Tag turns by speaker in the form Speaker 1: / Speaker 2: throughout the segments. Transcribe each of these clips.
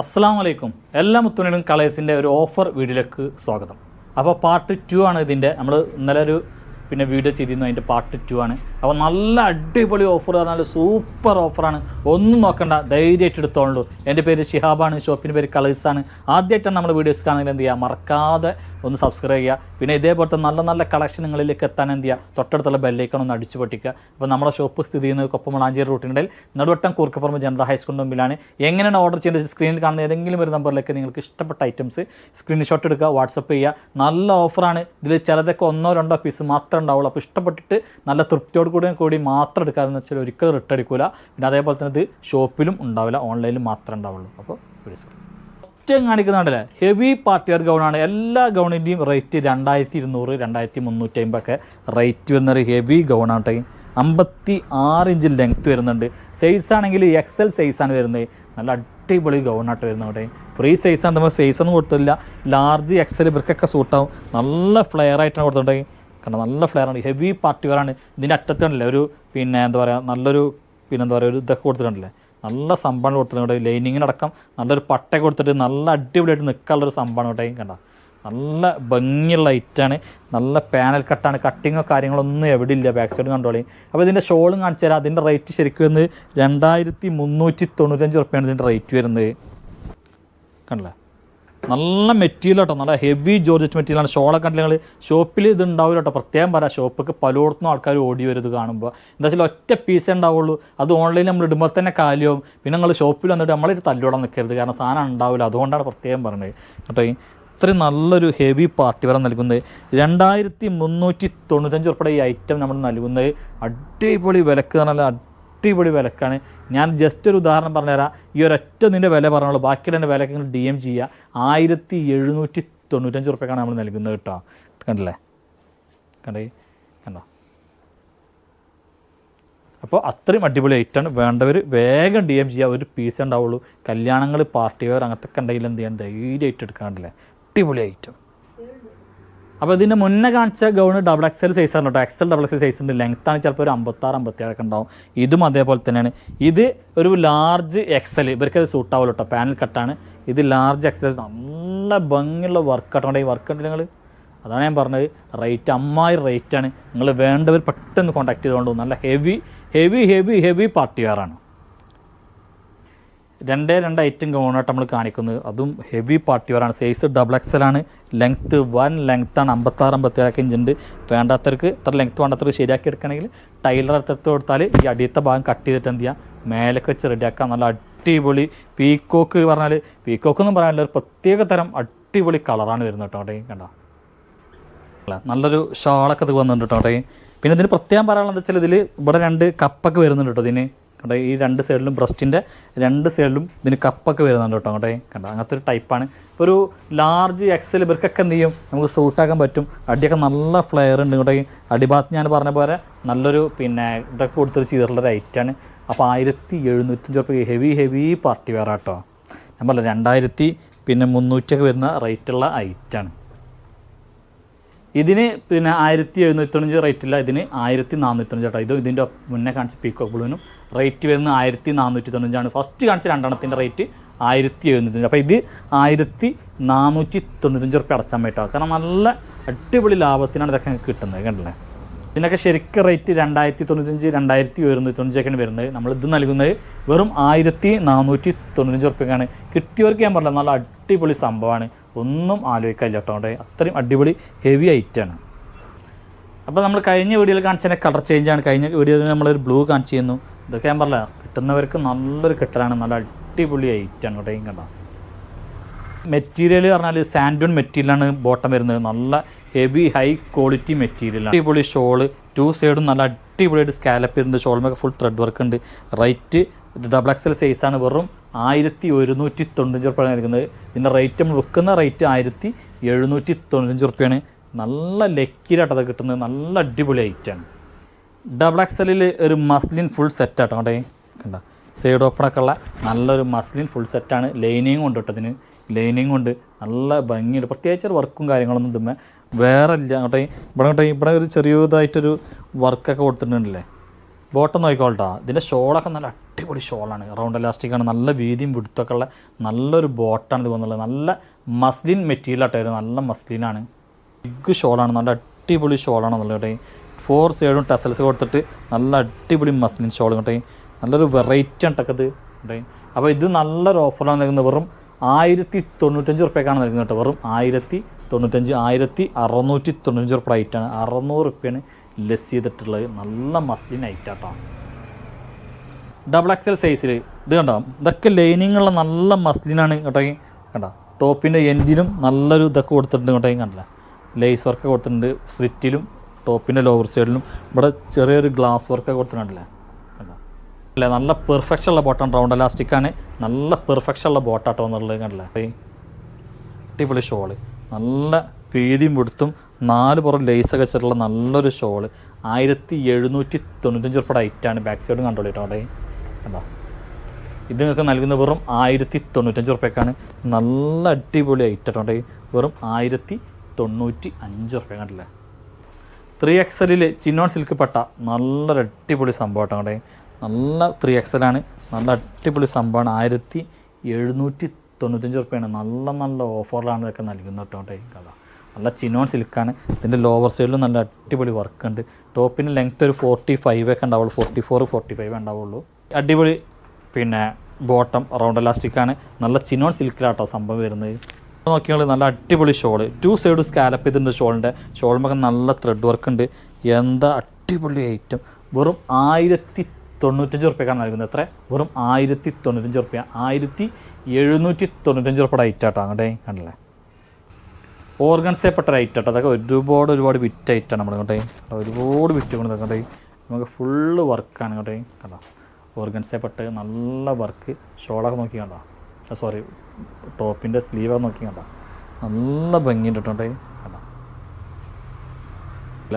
Speaker 1: അസ്സലാമു അലൈക്കും. എല്ലാ മുത്തുണികളും കളേഴ്സിൻ്റെ ഒരു ഓഫർ വീഡിയോയിലേക്ക് സ്വാഗതം. അപ്പോൾ പാർട്ട് 2 ആണ് ഇതിൻ്റെ. നമ്മൾ ഇന്നലെ ഒരു വീഡിയോ ചെയ്തിരുന്നു, അതിൻ്റെ പാർട്ട് 2 ആണ്. അപ്പോൾ നല്ല അടിപൊളി ഓഫർ പറഞ്ഞാൽ സൂപ്പർ ഓഫറാണ്. ഒന്നും നോക്കണ്ട, ധൈര്യമായിട്ട് എടുത്തോളൂ. എൻ്റെ പേര് ഷിഹാബാണ്, ഷോപ്പിൻ്റെ പേര് കളേഴ്സാണ്. ആദ്യമായിട്ടാണ് നമ്മൾ വീഡിയോസ് കാണുന്നത് എന്ത് ചെയ്യുക, മറക്കാതെ ഒന്ന് സബ്സ്ക്രൈബ് ചെയ്യുക. പിന്നെ ഇതേപോലത്തെ നല്ല നല്ല കളക്ഷനുകളിലേക്ക് എത്താൻ എന്ത് ചെയ്യുക, തൊട്ടടുത്തുള്ള ബെല്ലൈക്കൺ ഒന്ന് അടിച്ചു പൊട്ടിക്കുക. അപ്പോൾ നമ്മുടെ ഷോപ്പ് സ്ഥിതി ചെയ്യുന്നത് കൊപ്പം വളാഞ്ചേരി റൂട്ടിനിടയിൽ നടുവട്ടം കൂർക്കപ്പുറമ്പ് ജനതാ ഹൈസ്കൂളിൻ്റെ മുമ്പിലാണ്. എങ്ങനെയാണ് ഓർഡർ ചെയ്യേണ്ടത്, സ്ക്രീനിൽ കാണുന്ന ഏതെങ്കിലും ഒരു നമ്പറിലേക്ക് നിങ്ങൾക്ക് ഇഷ്ടപ്പെട്ട ഐറ്റംസ് സ്ക്രീൻഷോട്ട് എടുക്കുക, വാട്സപ്പ് ചെയ്യുക. നല്ല ഓഫറാണ്. ഇതിൽ ചിലതൊക്കെ 1-2 പീസ് മാത്രമേ ഉണ്ടാവുള്ളൂ. അപ്പോൾ ഇഷ്ടപ്പെട്ടിട്ട് നല്ല തൃപ്തിയോട് കൂടി മാത്രം എടുക്കാമെന്ന് വെച്ചാൽ ഒരിക്കലും റിട്ടേൺ അടിക്കില്ല. പിന്നെ അതേപോലെ തന്നെ ഇത് ഷോപ്പിലും ഉണ്ടാവില്ല, ഓൺലൈനിലും മാത്രമേ ഉണ്ടാവുള്ളൂ. അപ്പോൾ ഫസ്റ്റ് കാണിക്കുന്നുണ്ടല്ലേ, ഹെവി പാർട്ടി വെയർ ഗൗണാണ്. എല്ലാ ഗൗണിൻ്റെയും റേറ്റ് 2200, 2350 ഒക്കെ റേറ്റ് വരുന്നൊരു ഹെവി ഗൗണാണ് കേട്ടോ. 56 ഇഞ്ച് ലെങ്ത്ത് വരുന്നുണ്ട്. സൈസ് ആണെങ്കിൽ XL സൈസാണ് വരുന്നത്. നല്ല അടിപൊളി ഗൗണായിട്ട് വരുന്നത്. ഫ്രീ സൈസാണ്, നമ്മൾ സൈസൊന്നും കൊടുത്തില്ല. ലാർജ് XL ഇവർക്കൊക്കെ സൂട്ടാവും. നല്ല ഫ്ലെയർ ആയിട്ടാണ് കൊടുത്തിട്ടുണ്ടെങ്കിൽ, കാരണം നല്ല ഫ്ലെയറാണ്. Heavy party വെയറാണ്. ഇതിൻ്റെ അറ്റത്തുണ്ടല്ലേ ഒരു എന്താ പറയുക, നല്ലൊരു ഒരു ഇതൊക്കെ കൊടുത്തിട്ടുണ്ടല്ലേ, നല്ല സംഭവം കൊടുത്തിട്ടുണ്ട്. ലൈനിങ്ങിനടക്കം നല്ലൊരു പട്ടയൊക്കെ കൊടുത്തിട്ട് നല്ല അടിപൊളിയായിട്ട് നിൽക്കാനുള്ളൊരു സംഭവം കേട്ടോ. കണ്ട നല്ല ഭംഗിയുള്ള ഐറ്റാണ്. നല്ല പാനൽ കട്ടാണ്. കട്ടിങ്ങോ കാര്യങ്ങളൊന്നും എവിടെ ഇല്ല. ബാക്ക് സൈഡ് കണ്ടോളി. അപ്പോൾ ഇതിൻ്റെ ഷോളും കാണിച്ചു തരാം. അതിൻ്റെ റേറ്റ് ശരിക്കും വരുന്നത് 2395 റുപ്യാണ് ഇതിൻ്റെ റേറ്റ് വരുന്നത്. കണ്ടല്ലേ, നല്ല മെറ്റീരിയൽ കേട്ടോ, നല്ല ഹെവി ജോർജറ്റ് മെറ്റീരിയലാണ്. ഷോളൊക്കെ കണ്ടില്ല നിങ്ങൾ, ഷോപ്പിൽ ഇത് ഉണ്ടാവില്ല കേട്ടോ. പ്രത്യേകം പറയാം, ഷോപ്പൊക്കെ പലയിടത്തും ആൾക്കാർ ഓടി വരും ഇത് കാണുമ്പോൾ. എന്താ വെച്ചാൽ ഒറ്റ പീസേ ഉണ്ടാവുള്ളൂ. അത് ഓൺലൈനിൽ നമ്മൾ ഇടുമ്പോൾ തന്നെ കാലിയാവും. പിന്നെ നിങ്ങൾ ഷോപ്പിൽ വന്നിട്ട് നമ്മളിത് തല്ലോടാൻ നിൽക്കരുത്, കാരണം സാധനം ഉണ്ടാവില്ല. അതുകൊണ്ടാണ് പ്രത്യേകം പറഞ്ഞത് കേട്ടോ. ഇത്രയും നല്ലൊരു ഹെവി പാർട്ടി വെയർ നൽകുന്നത് 2395 റുപ്യയുടെ ഈ ഐറ്റം നമ്മൾ നൽകുന്നത് അടിപൊളി വിലക്ക്, നല്ല അടിപൊളി വിലക്കാണ്. ഞാൻ ജസ്റ്റ് ഒരു ഉദാഹരണം പറഞ്ഞുതരാം. ഈ ഒരൊറ്റ ഇതിൻ്റെ വില പറഞ്ഞോളൂ, ബാക്കിയുള്ള എൻ്റെ വിലക്ക് നിങ്ങൾ DM ചെയ്യുക. 1795 റുപ്യക്കാണ് നമ്മൾ നൽകുന്നത് കേട്ടോ. കണ്ടില്ലേ, കണ്ടോ. അപ്പോൾ അത്രയും അടിപൊളി ഐറ്റമാണ്. വേണ്ടവർ വേഗം DM ചെയ്യുക. ഒരു പീസ് ഉണ്ടാവുള്ളൂ. കല്യാണങ്ങൾ, പാർട്ടി വെയർ അങ്ങനത്തെ ഉണ്ടെങ്കിൽ എന്ത് ചെയ്യാൻ ധൈര്യമായിട്ട് എടുക്കാണ്ടില്ലേ, അടിപൊളി ഐറ്റം. അപ്പോൾ ഇതിൻ്റെ മുന്നേ കാണിച്ച ഗൗണ് XXL സൈസാണ് കേട്ടോ. XL XXL സൈസ് ഉണ്ട്. ലെങ്ത്താണ് ചിലപ്പോൾ ഒരു 56-57 ഒക്കെ ഉണ്ടാവും. ഇതും അതേപോലെ തന്നെയാണ്. ഇത് ഒരു ലാർജ് XL, ഇവർക്കത് സൂട്ടാവുള്ളൂ കേട്ടോ. പാനൽ കട്ടാണ് ഇത്. ലാർജ് XL നല്ല ഭംഗിയുള്ള വർക്കൗട്ടുണ്ട്. ഈ വർക്കൗണ്ട് നിങ്ങൾ, അതാണ് ഞാൻ പറഞ്ഞത്, റേറ്റ് അമ്മായി റേറ്റാണ്. നിങ്ങൾ വേണ്ടവർ പെട്ടെന്ന് കോൺടാക്ട് ചെയ്തുകൊണ്ട്. നല്ല heavy heavy heavy heavy party വെയറാണ്. 2 ഐറ്റം ഗൗണായിട്ട് നമ്മൾ കാണിക്കുന്നത്. അതും ഹെവി പാർട്ടി വെയറാണ്. സൈസ് XXL ആണ്. ലെങ്ത്ത് 1 ലെങ്ത്താണ്. 56-57 ഇഞ്ച് ഉണ്ട്. വേണ്ടാത്തവർക്ക് ഇത്ര ലെങ്ത്ത് വേണ്ടാത്തവർക്ക് ശരിയാക്കി എടുക്കണമെങ്കിൽ ടൈലർ അടുത്ത് കൊടുത്താൽ ഈ അടിയത്തെ ഭാഗം കട്ട് ചെയ്തിട്ട് എന്ത് ചെയ്യുക, മേലൊക്കെ വെച്ച് റെഡിയാക്കാം. നല്ല അടിപൊളി പീക്കോക്ക് പറഞ്ഞാൽ, പീക്കോക്കൊന്നും പറയാനില്ല, ഒരു പ്രത്യേക തരം അടിപൊളി കളറാണ് വരുന്നത് കേട്ടോ. അവിടെ കണ്ടോ, നല്ലൊരു ഷാളൊക്കെ ഇത് വന്നിട്ടുണ്ട് കേട്ടോ. പിന്നെ ഇതിന് പ്രത്യേകം പറയാനുള്ളത് എന്താ വെച്ചാൽ, ഇതിൽ ഇവിടെ 2 കപ്പൊക്കെ വരുന്നുണ്ട് കേട്ടോ. ഇതിന് കണ്ടോ, ഈ 2 സൈഡിലും ബ്രസ്റ്റിൻ്റെ 2 സൈഡിലും ഇതിന് കപ്പൊക്കെ വരുന്നുണ്ട് കേട്ടോ. അങ്ങോട്ടേ കണ്ടോ, അങ്ങനത്തെ ഒരു ടൈപ്പാണ്. ഇപ്പോൾ ഒരു ലാർജ് XL ഇവർക്കൊക്കെ എന്ത് ചെയ്യും, നമുക്ക് സൂട്ടാക്കാൻ പറ്റും. അടിയൊക്കെ നല്ല ഫ്ലെയർ ഉണ്ട് ഇങ്ങോട്ടേ. അടിഭാഗത്ത് ഞാൻ പറഞ്ഞ പോലെ നല്ലൊരു ഇതൊക്കെ കൊടുത്തിട്ട് ചെയ്തിട്ടുള്ളൊരു ഐറ്റാണ്. അപ്പോൾ 1795 റുപ്യ ഹെവി ഹെവി പാർട്ടി വെയർ ആട്ടോ. ഞാൻ പറഞ്ഞില്ല 2300 ഒക്കെ വരുന്ന റേറ്റുള്ള ഐറ്റാണ്. ഇതിന് 1795 റേറ്റില്ല, ഇതിന് 1495 കേട്ടോ. ഇതിൻ്റെ മുന്നേ കാണിച്ച പീക്കോക്ക് ബ്ലൂവിനും റേറ്റ് വരുന്നത് 1495 ഫസ്റ്റ് കാണിച്ച 2 റേറ്റ് 1795. അപ്പോൾ ഇത് 1495 റുപ്യ അടച്ചാൻ പറ്റുക. കാരണം നല്ല അടിപൊളി ലാഭത്തിനാണ് ഇതൊക്കെ കിട്ടുന്നത്. കണ്ടില്ലേ, ഇതിനൊക്കെ ശരിക്കും റേറ്റ് 2095, 2195 വരുന്നത്. നമ്മളിത് നൽകുന്നത് വെറും 1495 റുപ്യക്കാണ്. കിട്ടിയവർക്ക് ഞാൻ പറഞ്ഞത് നല്ല അടിപൊളി സംഭവമാണ്. ഒന്നും ആലോചിക്കാനില്ല കേട്ടോ. അത്രയും അടിപൊളി ഹെവി ഐറ്റാണ്. അപ്പോൾ നമ്മൾ കഴിഞ്ഞ വീഡിയോയിൽ കാണിച്ചതിൻ്റെ കളർ ചേഞ്ചാണ്. കഴിഞ്ഞ വീഡിയോയിൽ നമ്മളൊരു ബ്ലൂ കാണിച്ചു തന്നു. ഇതൊക്കെ ഞാൻ പറഞ്ഞില്ല, കിട്ടുന്നവർക്ക് നല്ലൊരു കിട്ടലാണ്. നല്ല അടിപൊളി ഐറ്റാണ് കേട്ടോ. കണ്ടോ, മെറ്റീരിയൽ പറഞ്ഞാൽ സാൻഡൂൺ മെറ്റീരിയലാണ് ബോട്ടം വരുന്നത്. നല്ല ഹെവി ഹൈ ക്വാളിറ്റി മെറ്റീരിയലാണ്. അടിപൊളി ഷോള് 2 സൈഡും നല്ല അടിപൊളിയായിട്ട് സ്കാലപ്പ് വരുന്നുണ്ട്. ഷോളുമൊക്കെ ഫുൾ ത്രെഡ് വർക്ക് ഉണ്ട്. റേറ്റ് XXL സൈസാണ്. വെറും 1195 റുപ്യാണ് നൽകുന്നത്. ഇതിൻ്റെ റേറ്റ് നമ്മൾ വെക്കുന്ന റേറ്റ് 1795 റുപ്യാണ്. നല്ല ലക്കിയിലാട്ടത് കിട്ടുന്നത്. നല്ല അടിപൊളി ഐറ്റാണ്. XXL ഒരു മസ്ലിൻ ഫുൾ സെറ്റാട്ടോ. അവിടെ കണ്ട സൈഡ് ഓപ്പണൊക്കെ ഉള്ള നല്ലൊരു മസ്ലിൻ ഫുൾ സെറ്റാണ്. ലൈനിങ് കൊണ്ട് ഇട്ടതിന്, ലൈനിങ് കൊണ്ട് നല്ല ഭംഗിയുണ്ട്. പ്രത്യേകിച്ച് ഒരു വർക്കും കാര്യങ്ങളൊന്നും ഇതുമ്മേ വേറെ ഇല്ല. ഇവിടെ ഒരു ചെറിയതായിട്ടൊരു വർക്കൊക്കെ കൊടുത്തിട്ടുണ്ടല്ലേ. ബോട്ടം നോക്കിക്കോളട്ടോ, ഇതിൻ്റെ ഷോളൊക്കെ നല്ല അടിപൊളി ഷോളാണ്, റൗണ്ട് എലാസ്റ്റിക്കാണ്, നല്ല വീതിയും വിടുത്തൊക്കെ ഉള്ള നല്ലൊരു ബോട്ടാണ് ഇത് വന്നുള്ളത്. നല്ല മസ്ലിൻ മെറ്റീരിയൽ ആട്ടോ, നല്ല മസ്ലിനാണ്, ബിഗ് ഷോളാണ്, നല്ല അടിപൊളി ഷോളാണ് എന്നുള്ളത് കേട്ടോ. 4 സൈഡും ടെസൽസ് കൊടുത്തിട്ട് നല്ല അടിപൊളി മസ്ലിൻ ഷോൾ കേട്ടോ, നല്ലൊരു വെറൈറ്റി ആട്ടൊക്കെ കേട്ടോ. അപ്പോൾ ഇത് നല്ലൊരു ഓഫറാണ് നൽകുന്നത്, വെറും 1095 റുപ്യക്കാണ് നൽകുന്നത് കേട്ടോ, വെറും 1095, 1695 റുപ്യ ഐറ്റാണ്, 600 റുപ്യാണ് ലെസ് ചെയ്തിട്ടുള്ളത്. നല്ല മസ്ലിൻ ഐറ്റാട്ടോ. XXL സൈസിൽ ഇത് കണ്ടോ, ഇതൊക്കെ ലൈനിങ്ങുള്ള നല്ല മസ്ലിനാണ് കേട്ടോ. കണ്ടോ ടോപ്പിൻ്റെ എൻഡിലും നല്ലൊരു ഇതൊക്കെ കൊടുത്തിട്ടുണ്ട് കേട്ടോ, കണ്ടില്ല ലേസ് വർക്ക് കൊടുത്തിട്ടുണ്ട്, സ്ലിറ്റിലും ടോപ്പിൻ്റെ ലോവർ സൈഡിലും ഇവിടെ ചെറിയൊരു ഗ്ലാസ് വർക്കൊക്കെ കൊടുത്തിട്ടുണ്ടല്ലേ, കണ്ടോ അല്ലേ. നല്ല പെർഫെക്ഷൻ ഉള്ള ബോട്ടാണ്, റൗണ്ട് എലാസ്റ്റിക്കാണ്, നല്ല പെർഫെക്ഷൻ ഉള്ള ബോട്ടാട്ടോ എന്നുള്ളത് കണ്ടില്ലേ. അടിപൊളി ഷോള്, നല്ല വീതിയും കൊടുത്തും 4 പുറം ലേസൊക്കെ വെച്ചിട്ടുള്ള നല്ലൊരു ഷോള്, 1795 റുപ്യ ഐറ്റാണ്. ബാക്ക് സൈഡും കണ്ടോളൂ കേട്ടോ അവിടെ കണ്ടോ. ഇത് നിങ്ങൾക്ക് നൽകുന്ന വെറും 1095 റുപ്യക്കാണ്, നല്ല അടിപൊളി ഐറ്റാട്ടോ, വെറും 1095 റുപ്യ കണ്ടില്ലേ. 3XL ചിന്നോൺ സിൽക്ക് പട്ട നല്ലൊരു അടിപൊളി സംഭവം കേട്ടോ, നല്ല 3XL ആണ്, നല്ല അടിപൊളി സംഭവമാണ്, 1795 റുപ്യാണ്. നല്ല നല്ല ഓഫറിലാണ് ഇതൊക്കെ നൽകുന്നത് കേട്ടോ. കഥ നല്ല ചിന്നോൺ സിൽക്കാണ്, ഇതിൻ്റെ ലോവർ സൈഡിലും നല്ല അടിപൊളി വർക്ക് ഉണ്ട്. ടോപ്പിന് ലെങ്ത്ത് ഒരു 45 ഒക്കെ ഉണ്ടാവുള്ളൂ, 44, 45 ഉണ്ടാവുള്ളൂ. അടിപൊളി പിന്നെ ബോട്ടം റൗണ്ട് എലാസ്റ്റിക്കാണ്, നല്ല ചിന്നോൺ സിൽക്കിലാട്ടോ സംഭവം വരുന്നത്. നോക്കിയാൽ നല്ല അടിപൊളി ഷോള്, 2 സൈഡ് സ്കാലപ്പ് ചെയ്തിട്ടുണ്ട് ഷോളിൻ്റെ, ഷോളിമൊക്കെ നല്ല ത്രെഡ് വർക്ക് ഉണ്ട്. എന്താ അടിപൊളി ഐറ്റം, വെറും 1095 റുപ്യക്കാണ് നൽകുന്നത്. എത്ര? വെറും 1095 റുപ്യ, 1795 റുപ്യ ഐറ്റാട്ടോ അങ്ങോട്ടേ കണ്ടില്ലേ. ഓർഗൻസേപ്പെട്ട ഐറ്റാട്ടോ, അതൊക്കെ ഒരുപാട് വിറ്റ് ഐറ്റാണ് നമ്മുടെ ഇങ്ങോട്ടേ, ഒരുപാട് വിറ്റ് കൊണ്ട് ഇങ്ങോട്ടേ നമുക്ക് ഫുള്ള് വർക്കാണ് ഇങ്ങോട്ടേ കണ്ടോ. ഓർഗൻസേപ്പെട്ട് നല്ല വർക്ക്, ഷോളൊക്കെ നോക്കി കണ്ടോ, സോറി ടോപ്പിൻ്റെ സ്ലീവൊക്കെ നോക്കി കണ്ടോ, നല്ല ഭംഗിയുണ്ട് കേട്ടോ കണ്ടോ.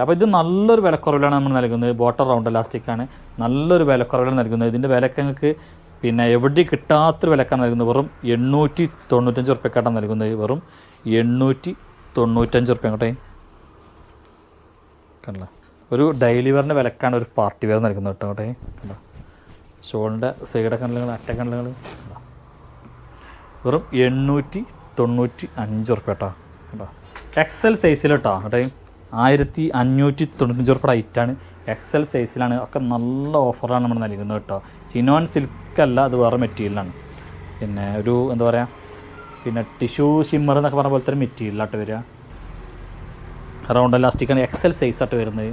Speaker 1: അപ്പോൾ ഇത് നല്ലൊരു വിലക്കുറവിലാണ് നമ്മൾ നൽകുന്നത്. ബോട്ടം റൗണ്ട് എലാസ്റ്റിക്കാണ്, നല്ലൊരു വിലക്കുറവിലാണ് നൽകുന്നത്. ഇതിൻ്റെ വിലക്ക് നിങ്ങൾക്ക് പിന്നെ എവിടെ കിട്ടാത്തൊരു വിലക്കാണ് നൽകുന്നത്, വെറും 895 റുപ്യക്കാട്ടാണ് നൽകുന്നത്, വെറും 895 റുപ്യ കേട്ടോ കണ്ടോ. ഒരു ഡെയിലി വെയറിൻ്റെ വിലക്കാണ് ഒരു പാർട്ടി വെയർ നൽകുന്നത് കേട്ടോ കണ്ടോ. ഷോളിൻ്റെ സൈഡ് കണ്ടലുകൾ, അറ്റക്കണ്ടലുകൾ വെറും 895 റുപ്യ കേട്ടോ കേട്ടോ. XL സൈസിൽ കേട്ടോ 1595 റുപ്യ ഐറ്റാണ്, XL സൈസിലാണ്. ഒക്കെ നല്ല ഓഫറാണ് നമ്മൾ നൽകുന്നത് കേട്ടോ. ചിനോൺ സിൽക്കല്ല, അത് വേറെ മെറ്റീരിയലാണ്, പിന്നെ ഒരു എന്താ പറയുക, പിന്നെ ടിഷ്യൂ ഷിമ്മർ എന്നൊക്കെ പറഞ്ഞ പോലത്തെ ഒരു മെറ്റീരിയലായിട്ട് വരിക. റൗണ്ട് എലാസ്റ്റിക്കാണ്, XL സൈസായിട്ട് വരുന്നത്.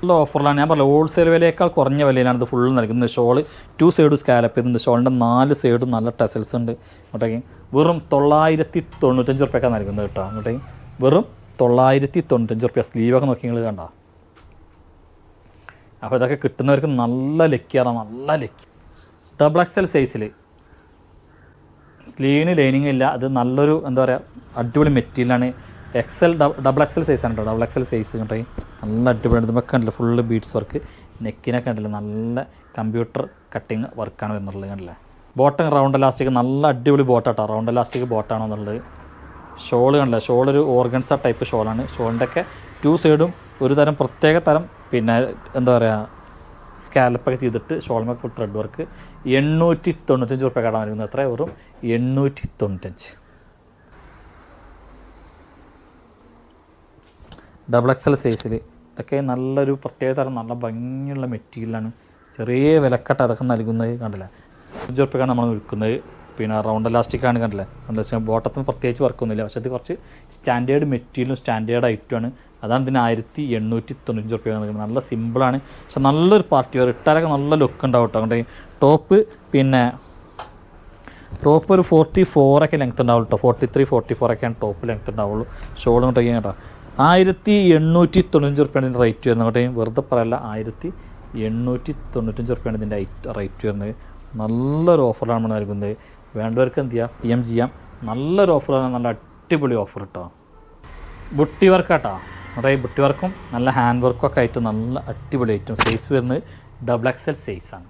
Speaker 1: നല്ല ഓഫറിലാണ്. ഞാൻ പറഞ്ഞത് ഹോൾസെയിൽ വിലയേക്കാൾ കുറഞ്ഞ വിലയിലാണ് ഇത് ഫുള്ള് നൽകുന്നത്. ഷോള് 2 സൈഡ് സ്കാലപ്പ് ചെയ്തിട്ടുണ്ട്, ഷോളിൻ്റെ 4 സൈഡും നല്ല ടെസൽസ് ഉണ്ട് അങ്ങോട്ടേക്ക്. വെറും 995 റുപ്യക്കാണ് നൽകുന്നത് കേട്ടോ അങ്ങോട്ടേക്ക്, വെറും 995 റുപ്യ. സ്ലീവൊക്കെ നോക്കി നിങ്ങൾ കണ്ടോ. അപ്പോൾ ഇതൊക്കെ കിട്ടുന്നവർക്ക് നല്ല ലക്കിയാണ്, നല്ല ലക്കി. XXL സൈസിൽ സ്ലീവിന് ലൈനിങ് ഇല്ല, അത് നല്ലൊരു എന്താ പറയുക അടിപൊളി മെറ്റീരിയലാണ്. XXL സൈസാണ് കേട്ടോ, XXL സൈസ് കേട്ടോ, നല്ല അടിപൊളി. ഇതൊക്കെ കണ്ടില്ല ഫുള്ള് ബീഡ്സ് വർക്ക്, നെക്കിനൊക്കെ കണ്ടില്ല നല്ല കമ്പ്യൂട്ടർ കട്ടിങ് വർക്കാണ് എന്നുള്ളത് കണ്ടില്ലേ. ബോട്ടം റൗണ്ട് എലാസ്റ്റിക് നല്ല അടിപൊളി ബോട്ടാട്ടോ, റൗണ്ട് എലാസ്റ്റിക് ബോട്ടാണോ എന്നുള്ളത്. ഷോള് കണ്ടില്ല, ഷോളൊരു ഓർഗൻസ ടൈപ്പ് ഷോളാണ്. ഷോളിൻ്റെ ഒക്കെ 2 സൈഡും ഒരു തരം പ്രത്യേക തരം പിന്നെ എന്താ പറയുക സ്കാലപ്പൊക്കെ ചെയ്തിട്ട് ഷോൾമൊക്കെ ഫുൾ ത്രെഡ് വർക്ക്. 895 റുപ്യ കട നൽകുന്നത്. എത്ര? വെറും 895. XXL സൈസിൽ ഇതൊക്കെ നല്ലൊരു പ്രത്യേക തരം നല്ല ഭംഗിയുള്ള മെറ്റീരിയലാണ്. ചെറിയ വിലക്കട്ട അതൊക്കെ നൽകുന്നത് കണ്ടില്ല. 5 റുപ്യക്കാണ് നമ്മൾ വിൽക്കുന്നത്. പിന്നെ റൗണ്ട് എലാസ്റ്റിക്കാണ് കണ്ടില്ലേ. റൗണ്ട് എലാസ്റ്റിക് ബോട്ടത്തിന് പ്രത്യേകിച്ച് വർക്കൊന്നുമില്ല, പക്ഷേ ഇത് കുറച്ച് സ്റ്റാൻഡേർഡ് മെറ്റീരിയലും സ്റ്റാൻഡേർഡ് ഐറ്റമാണ്. അതാണ് ഇതിന് 1895 റുപ്യ നൽകുന്നത്. നല്ല സിമ്പിളാണ്, പക്ഷെ നല്ലൊരു പാർട്ടി വെയർ, ഇട്ടാലൊക്കെ നല്ല ലുക്ക് ഉണ്ടാവും കേട്ടോ. അതുകൊണ്ട് ടോപ്പ് പിന്നെ ടോപ്പ് ഒരു 44 ഒക്കെ ലെങ്ത്ത് ഉണ്ടാവുള്ളൂ കേട്ടോ, 43, 44 ഒക്കെയാണ് ടോപ്പ് ലെങ്ത്ത് ഉണ്ടാവുള്ളൂ. ഷോൾ കൊണ്ടൊക്കെ കേട്ടോ 1895 റുപ്യാണ് ഇതിൻ്റെ റേറ്റ് വരുന്നത് കേട്ടോ. വെറുതെ പറയല്ല, 1895 റുപ്യാണ് ഇതിൻ്റെ റേറ്റ് വരുന്നത്. നല്ലൊരു ഓഫറാണ് നമ്മൾ നൽകുന്നത്. വേണ്ടവർക്ക് എന്ത് ചെയ്യാം, PM ചെയ്യാം. നല്ലൊരു ഓഫറാണ്, നല്ല അടിപൊളി ഓഫർ കേട്ടോ. ബുട്ടി വർക്ക് കേട്ടോ, അതായത് ബുട്ടി വർക്കും നല്ല ഹാൻഡ് വർക്കൊക്കെ ആയിട്ട് നല്ല അടിപൊളി ഐറ്റം. സൈസ് വരുന്നത് XXL സൈസാണ്.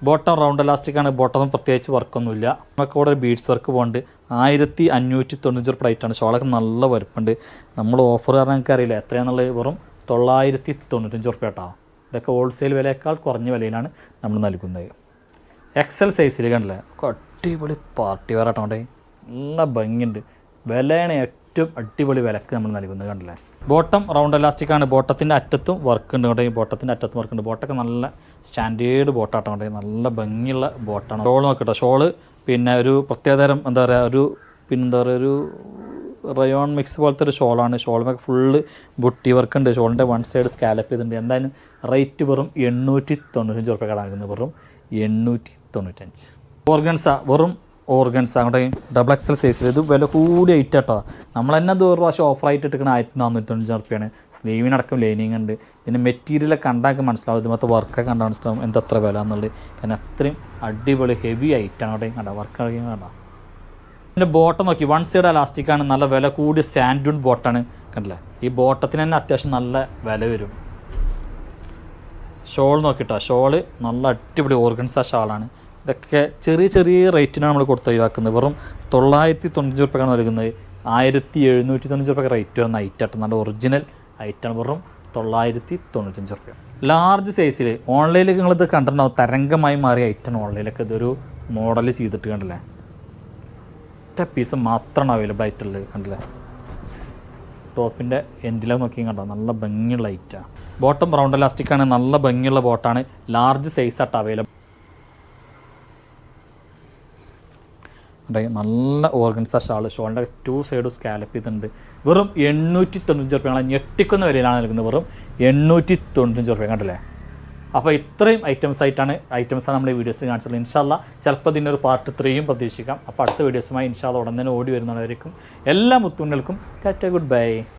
Speaker 1: ബോട്ടം റൗണ്ട് എലാസ്റ്റിക്കാണ്. ബോട്ടം പ്രത്യേകിച്ച് വർക്കൊന്നുമില്ല. നമുക്ക് ഇവിടെ ബീഡ്സ് വർക്ക് പോകുന്നുണ്ട്. 1595 റുപ്യ ഐറ്റാണ്. ഷോളൊക്കെ നല്ല വലുപ്പുണ്ട്. നമ്മൾ ഓഫർ കാരണം നിങ്ങൾക്ക് അറിയില്ല എത്രയാണെന്നുള്ളത്. വെറും 995 റുപ്യ കേട്ടോ. ഇതൊക്കെ ഹോൾസെയിൽ വിലയേക്കാൾ കുറഞ്ഞ വിലയിലാണ് നമ്മൾ നൽകുന്നത്. എക്സൽ സൈസിൽ കണ്ടില്ലേ, അടിപൊളി പാർട്ടി വെയർ ആട്ടോണ്ടേ, നല്ല ഭംഗിയുണ്ട്. വിലയാണ് ഏറ്റവും അടിപൊളി വിലക്ക് നമ്മൾ നൽകുന്നത്. കണ്ടില്ലേ, ബോട്ടം റൗണ്ട് എലാസ്റ്റിക്കാണ്. ബോട്ടത്തിൻ്റെ അറ്റത്തും വർക്ക് ഉണ്ട് കേട്ടോ. ഈ ബോട്ടത്തിൻ്റെ അറ്റത്തും വർക്ക് ഉണ്ട്. ബോട്ടൊക്കെ നല്ല സ്റ്റാൻഡേർഡ് ബോട്ടാട്ടോ. നല്ല ഭംഗിയുള്ള ബോട്ടാണ്. ഷോൾ നോക്കട്ടോ, ഷോള് പിന്നെ ഒരു പ്രത്യേകതരം എന്താ പറയുക, ഒരു റയോൺ മിക്സ് പോലത്തെ ഒരു ഷോളാണ്. ഷോളിനൊക്കെ ഫുള്ള് ബുട്ടി വർക്ക് ഉണ്ട്. ഷോളിൻ്റെ വൺ സൈഡ് സ്കാലപ്പ് ചെയ്തിട്ടുണ്ട്. എന്തായാലും റേറ്റ് വെറും 895 രൂപ കടക്കുന്നത്. വെറും 895. ഓർഗൻസ, വെറും ഓർഗൻസ അങ്ങോട്ടെ ഡബിൾ എക്സൽ സൈസിൽ. ഇത് വില കൂടി ഐറ്റം കേട്ടോ. നമ്മൾ തന്നെ അത് ഒരു പ്രാവശ്യം ഓഫറായിട്ട് എടുക്കുന്ന 1495 രൂപയാണ്. സ്ലീവിനടക്കം ലൈനിങ് ഉണ്ട്. ഇതിൻ്റെ മെറ്റീരിയലൊക്കെ കണ്ടാൽ മനസ്സിലാവും, ഇതുമത്തെ വർക്കൊക്കെ കണ്ടാൽ മനസ്സിലാവും എന്തത്ര വില എന്നുള്ളത്. കാരണം അത്രയും അടിപൊളി ഹെവി ഐറ്റാണ് അവിടെ കണ്ട വർക്ക് കളിക്കാൻ കണ്ട. ഇതിൻ്റെ ബോട്ടം നോക്കി, വൺ സൈഡ് എലാസ്റ്റിക്കാണ്. നല്ല വില കൂടിയ സാൻഡൂൺ ബോട്ടാണ്. കണ്ടില്ലേ, ഈ ബോട്ടത്തിന് തന്നെ അത്യാവശ്യം നല്ല വില വരും. ഷോൾ നോക്കിട്ടോ, ഷോള് നല്ല അടിപൊളി ഓർഗൻസ ഷാളാണ്. ഇതൊക്കെ ചെറിയ ചെറിയ റേറ്റിനാണ് നമ്മൾ കൊടുത്ത് ഒഴിവാക്കുന്നത്. വെറും 995 രൂപയ്ക്കാണ് നൽകുന്നത്. 1795 രൂപയ്ക്ക് റേറ്റ് വരുന്ന ഐറ്റാണ്. നല്ല ഒറിജിനൽ ഐറ്റാണ്. വെറും 995 രൂപ. ലാർജ് സൈസിൽ ഓൺലൈനിലേക്ക് നിങ്ങളിത് കണ്ടിട്ടുണ്ടാവും, തരംഗമായി മാറിയ ഐറ്റാണ്. ഓൺലൈനിലൊക്കെ ഇതൊരു മോഡൽ ചെയ്തിട്ട് കണ്ടില്ലേ, ഒറ്റ പീസ് മാത്രമാണ് അവൈലബിൾ ആയിട്ടുള്ളത്. കണ്ടില്ലേ, ടോപ്പിൻ്റെ എൻഡിലൊക്കെ നോക്കി കണ്ടോ, നല്ല ഭംഗിയുള്ള ഐറ്റാണ്. Bottom round എലാസ്റ്റിക്കാണ്. നല്ല ഭംഗിയുള്ള ബോട്ടാണ്. ലാർജ് സൈസായിട്ട് അവൈലബിൾ. നല്ല ഓർഗൻസ ഷാൾ. ഷോളിൻ്റെ 2 സൈഡും സ്കാലപ്പ് ചെയ്തിട്ടുണ്ട്. വെറും 895 രൂപ. ഞങ്ങൾ ഞെട്ടിക്കുന്ന വിലയിലാണ് നൽകുന്നത്. വെറും 895 രൂപ. കണ്ടില്ലേ, അപ്പോൾ ഇത്രയും ഐറ്റംസാണ് നമ്മൾ ഈ വീഡിയോസിൽ കാണിച്ചത്. ഇൻഷാല്ല ചിലപ്പോൾ ഇതിനൊരു പാർട്ട് 3യും പ്രതീക്ഷിക്കാം. അപ്പോൾ അടുത്ത വീഡിയോസുമായി ഇൻഷാല്ല ഉടൻ തന്നെ ഓടി വരുന്നവരായിരിക്കും. എല്ലാ മുത്തുണ്ണുകൾക്കും ഗുഡ് ബൈ.